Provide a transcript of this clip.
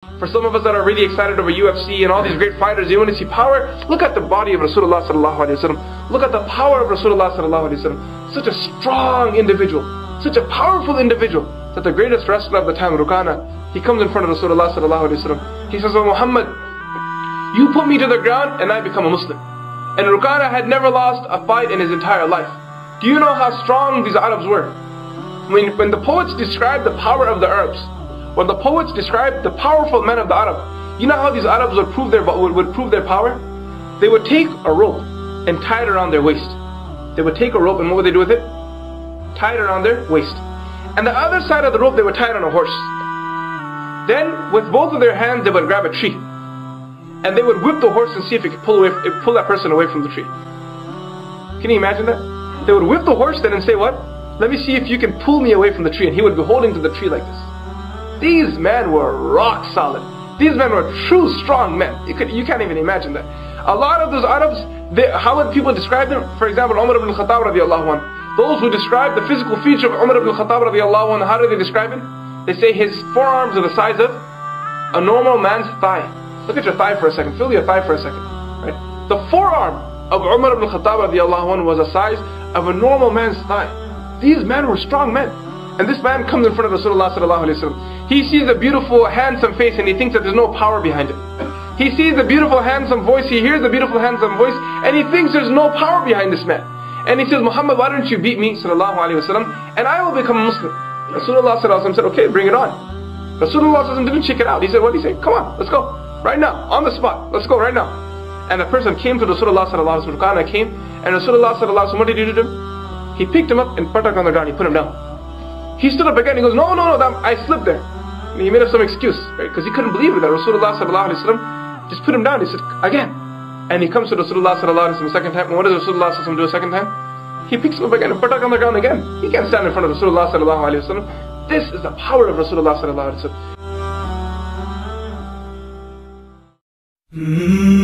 For some of us that are really excited over UFC and all these great fighters, you want to see power? Look at the body of Rasulullah sallallahu alaihi wasallam. Look at the power of Rasulullah sallallahu alaihi wasallam. Such a strong individual, such a powerful individual, that the greatest wrestler of the time, Rukana, he comes in front of Rasulullah sallallahu alaihi wasallam. He says, "Oh Muhammad, you put me to the ground and I become a Muslim." And Rukana had never lost a fight in his entire life. Do you know how strong these Arabs were? When the poets describe the power of the Arabs, when the poets describe the powerful men of the Arab, you know how these Arabs would prove their power? They would take a rope and tie it around their waist. They would take a rope, and what would they do with it? Tie it around their waist. And the other side of the rope, they would tie it on a horse. Then, with both of their hands, they would grab a tree. And they would whip the horse and see if it could pull that person away from the tree. Can you imagine that? They would whip the horse then and say, "What? Let me see if you can pull me away from the tree." And he would be holding to the tree like this. These men were rock solid. These men were true strong men. You can't even imagine that. A lot of those Arabs, how would people describe them? For example, Umar ibn al-Khattab radiallahu anhu. Those who describe the physical feature of Umar ibn al-Khattab radiallahu anhu, how do they describe him? They say his forearms are the size of a normal man's thigh. Look at your thigh for a second. Feel your thigh for a second. Right? The forearm of Umar ibn al-Khattab radiallahu anhu was the size of a normal man's thigh. These men were strong men. And this man comes in front of Rasulullah sallallahu alaihi wasallam. He sees a beautiful, handsome face and he thinks that there's no power behind it. He sees the beautiful, handsome voice, he hears the beautiful, handsome voice, and he thinks there's no power behind this man. And he says, "Muhammad, why don't you beat me, sallallahu alaihi wasallam, and I will become a Muslim." Rasulullah sallallahu alaihi wasallam said, "Okay, bring it on." Rasulullah sallallahu alaihi wasallam didn't check it out. He said, what did he say? "Come on, let's go. Right now, on the spot. Let's go right now." And the person came to Rasulullah sallallahu alaihi wasallam. Rukana came, and Rasulullah sallallahu alaihi wasallam, what did he do to him? He picked him up and put him on the ground. He put him down. He stood up again. He goes, no, I slipped there. And he made up some excuse, right? Because he couldn't believe it that Rasulullah sallallahu alaihi wasallam just put him down. He said, again. And he comes to Rasulullah sallallahu alaihi wasallam a second time. And what does Rasulullah sallallahu alaihi wasallam do a second time? He picks him up again and put him on the ground again. He can't stand in front of Rasulullah sallallahu alaihi wasallam. This is the power of Rasulullah sallallahu alaihi wasallam.